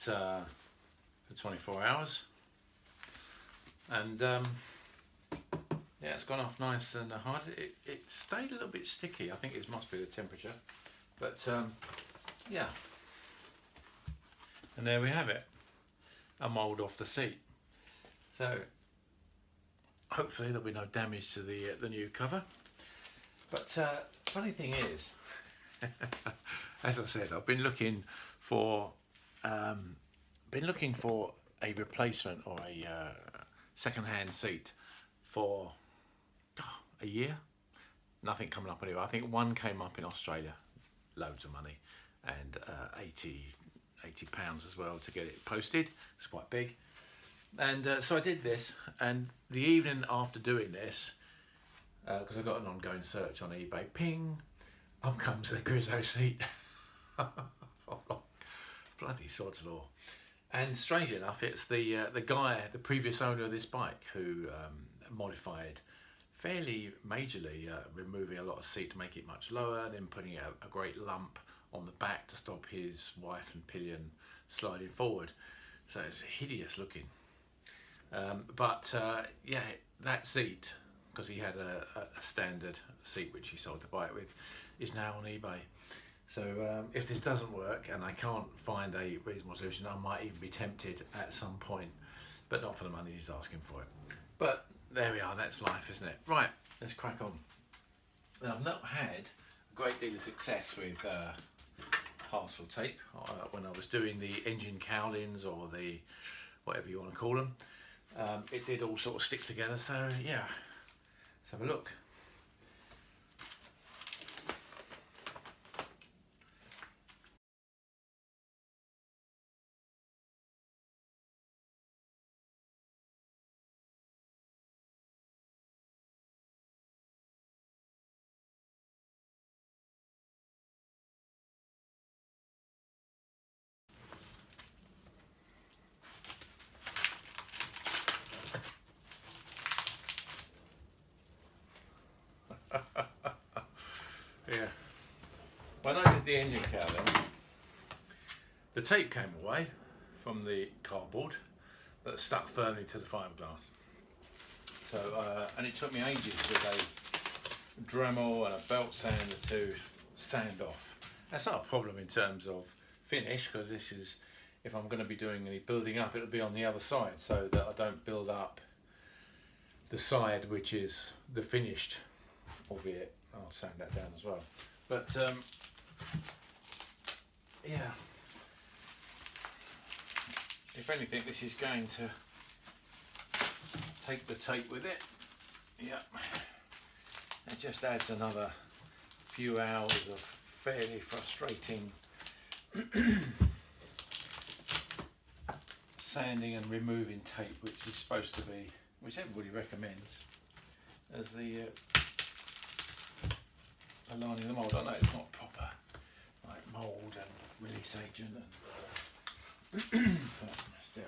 for 24 hours, and yeah, it's gone off nice and hard. It stayed a little bit sticky. I think it must be the temperature, but yeah. And there we have it, a mould off the seat. So hopefully there'll be no damage to the new cover. But funny thing is, as I said, I've been looking for a replacement or a second-hand seat for a year. Nothing coming up anyway. I think one came up in Australia, loads of money, and 80 pounds as well to get it posted. It's quite big. And so I did this, and the evening after doing this, because I've got an ongoing search on eBay, ping, up comes the Griso seat. Bloody sod's law. And strangely enough, it's the guy, the previous owner of this bike, who modified fairly majorly, removing a lot of seat to make it much lower, and then putting a great lump on the back to stop his wife and pillion sliding forward. So it's hideous looking. But yeah, that seat, because he had a standard seat which he sold the bike with, is now on eBay. So if this doesn't work and I can't find a reasonable solution, I might even be tempted at some point, but not for the money he's asking for it. But there we are, that's life, isn't it? Right, let's crack on. Now, I've not had a great deal of success with parcel tape when I was doing the engine cowlings, or the whatever you want to call them. It did all sort of stick together, so yeah, let's have a look. Yeah, when I did the engine cowling, the tape came away from the cardboard, but stuck firmly to the fiberglass. So, and it took me ages with a Dremel and a belt sander to sand off. That's not a problem in terms of finish, because this is, if I'm going to be doing any building up, it'll be on the other side, so that I don't build up the side which is the finished, albeit I'll sand that down as well. But yeah, if anything, this is going to take the tape with it. Yeah, it just adds another few hours of fairly frustrating sanding and removing tape, which is supposed to be, which everybody recommends as the aligning the mould. I know it's not proper, like mould and release agent, and but still.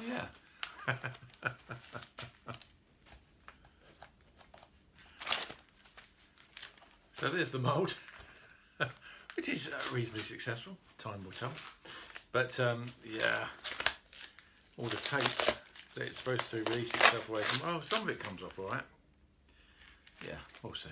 Yeah. So there's the mould, which is reasonably successful, time will tell. But yeah, all the tape that it's supposed to release itself away from, oh, some of it comes off all right. Yeah, we'll see.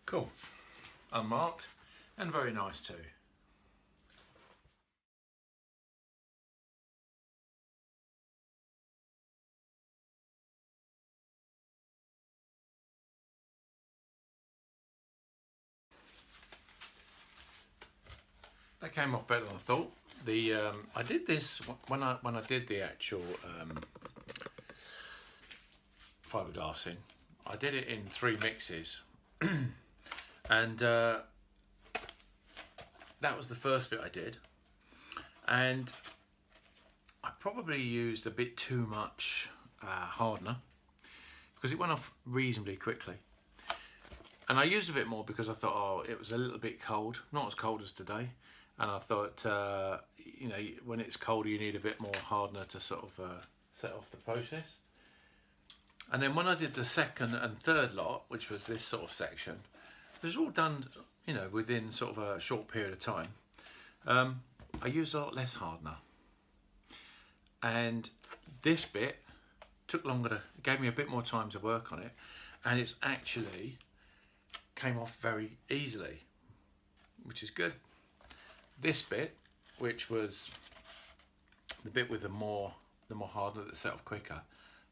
Cool, unmarked, and very nice too. That came off better than I thought. The I did this when I did the actual fiberglass in. I did it in 3 mixes and that was the first bit I did, and I probably used a bit too much hardener because it went off reasonably quickly. And I used a bit more because I thought, oh, it was a little bit cold, not as cold as today. And I thought, you know, when it's colder, you need a bit more hardener to sort of set off the process. And then when I did the second and third lot, which was this sort of section, it was all done, you know, within sort of a short period of time. I used a lot less hardener. And this bit took longer to, gave me a bit more time to work on it. And it's actually came off very easily, which is good. This bit, which was the bit with the more hardener that set off quicker,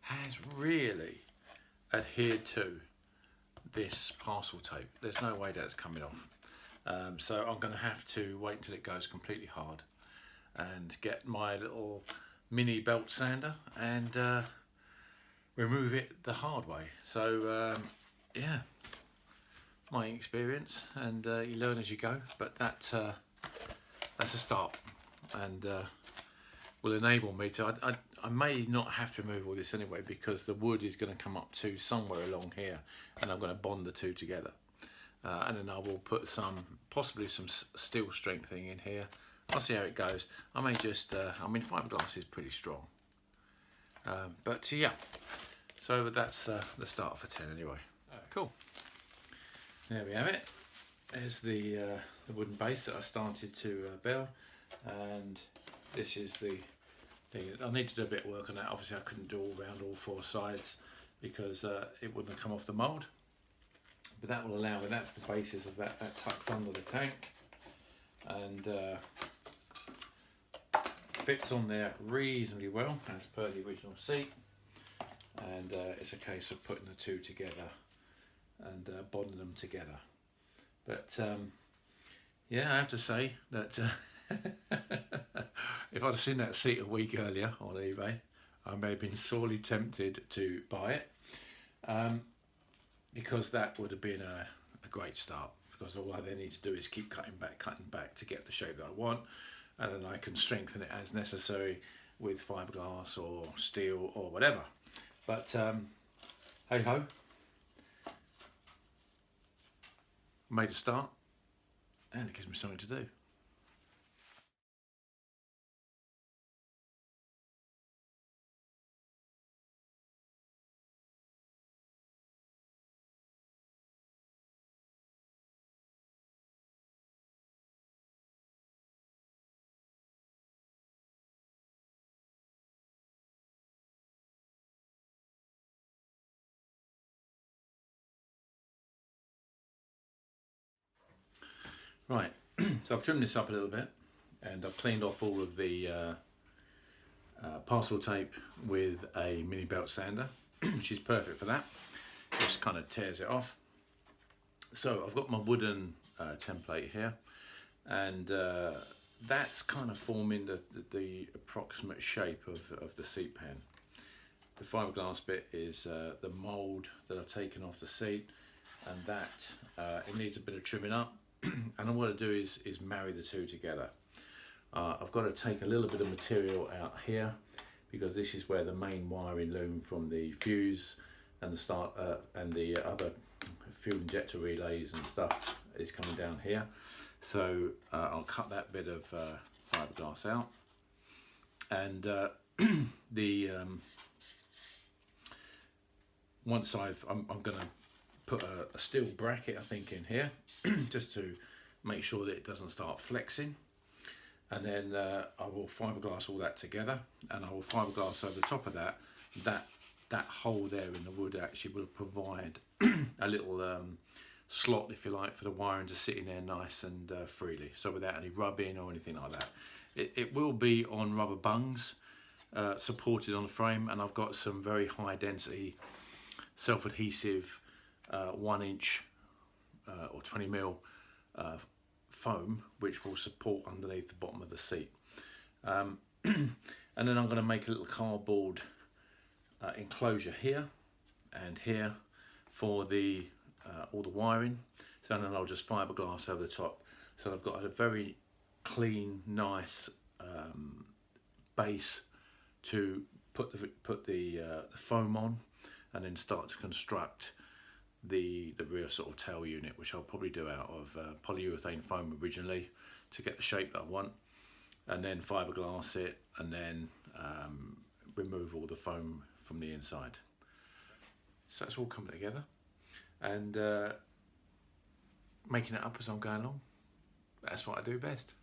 has really adhered to this parcel tape. There's no way that's coming off. So I'm going to have to wait until it goes completely hard and get my little mini belt sander and remove it the hard way. So yeah, my experience, and you learn as you go, but that's a start, and will enable me to, I may not have to remove all this anyway, because the wood is going to come up to somewhere along here, and I'm going to bond the two together, and then I will put possibly some steel strengthening in here. I'll see how it goes. I may just, I mean, fiberglass is pretty strong, but yeah, so that's the start for 10 anyway. Cool. There we have it. There's the wooden base that I started to build, and this is the thing. I need to do a bit of work on that. Obviously I couldn't do all around all 4 sides because it wouldn't have come off the mould, but that will allow me, that's the basis of that tucks under the tank, and fits on there reasonably well as per the original seat, and it's a case of putting the two together and bonding them together. But yeah, I have to say that if I'd have seen that seat a week earlier on eBay, I may have been sorely tempted to buy it, because that would have been a great start, because all I then need to do is keep cutting back to get the shape that I want, and then I can strengthen it as necessary with fiberglass or steel or whatever. But hey ho, made a start, and it gives me something to do. Right, so I've trimmed this up a little bit, and I've cleaned off all of the parcel tape with a mini belt sander, which is perfect for that. Just kind of tears it off. So I've got my wooden template here, and that's kind of forming the approximate shape of the seat pan. The fiberglass bit is the mould that I've taken off the seat, and that it needs a bit of trimming up. And what I do is marry the two together. I've got to take a little bit of material out here, because this is where the main wiring loom from the fuse and the other fuel injector relays and stuff is coming down here. So I'll cut that bit of fiberglass out, and once I'm going to put a steel bracket, I think, in here just to make sure that it doesn't start flexing, and then I will fiberglass all that together, and I will fiberglass over the top of that. That hole there in the wood actually will provide a little slot, if you like, for the wiring to sit in there nice and freely, so without any rubbing or anything like that. It will be on rubber bungs supported on the frame, and I've got some very high density self-adhesive 1 inch or 20mm foam, which will support underneath the bottom of the seat. And then I'm going to make a little cardboard enclosure here, and here for the all the wiring. So then I'll just fiberglass over the top. So I've got a very clean, nice base to put the foam on, and then start to construct the rear sort of tail unit, which I'll probably do out of polyurethane foam originally to get the shape that I want, and then fiberglass it, and then remove all the foam from the inside. So that's all coming together, and making it up as I'm going along. That's what I do best.